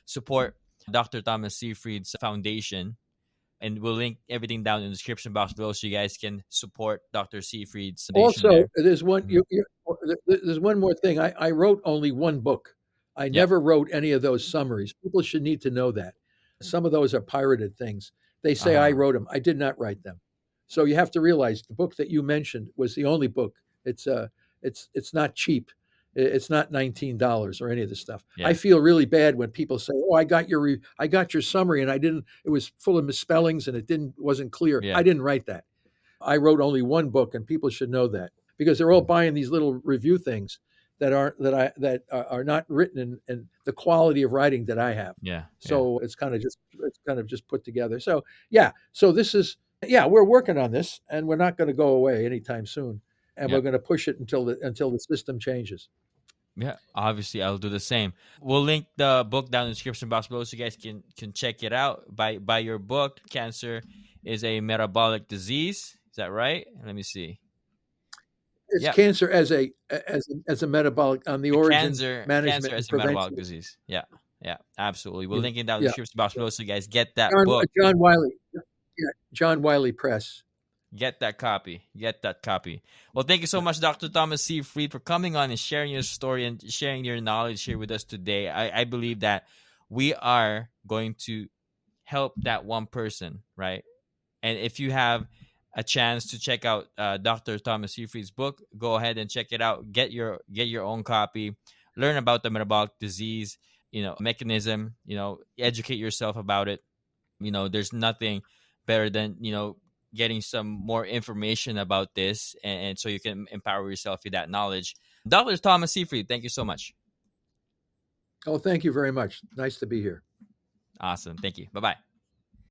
support Dr. Thomas Seyfried's foundation, and we'll link everything down in the description box below so you guys can support Dr. Seyfried's foundation Also, there. there's one Mhm. there's one more thing. I wrote only one book. I Yeah. never wrote any of those summaries. People should need to know that. Some of those are pirated things. They say I Uh-huh. wrote them. I did not write them. So you have to realize the book that you mentioned was the only book. It's not cheap. It's not $19 or any of this stuff. I Yeah. feel really bad when people say, "Oh, I got your summary and I didn't. It was full of misspellings and wasn't clear." Yeah. I didn't write that. I wrote only one book, and people should know that because they're all Mhm. buying these little review things that are not written in the quality of writing that I have. Yeah. Yeah. So it's kind of just put together. So yeah, so this is yeah, we're working on this, and we're not going to go away anytime soon, and we're Yep. going to push it until the system changes. Yeah. Obviously, I'll do the same. We'll link the book down in the description box below so you guys can check it out. Buy your book. Cancer is a metabolic disease. Is that right? Let me see. It's Yep. cancer as a metabolic on the The origin, cancer management, and as a metabolic prevention. disease. Yeah. Yeah. Absolutely. We'll You know, link it down in the yeah, description box yeah. below so you guys get that book. John Wiley, yeah, John Wiley Press. Get that copy. Get that copy. Well, thank you so much, Dr. Thomas Seyfried, for coming on and sharing your story and sharing your knowledge here with us today. I believe that we are going to help that one person, right? And if you have a chance to check out Dr. Thomas Seyfried's book, go ahead and check it out. Get your own copy. Learn about the metabolic disease, mechanism. Educate yourself about it. There's nothing better than getting some more information about this, and so you can empower yourself with that knowledge. Dr. Thomas Seyfried, thank you so much. Oh, thank you very much. Nice to be here. Awesome. Thank you. Bye bye.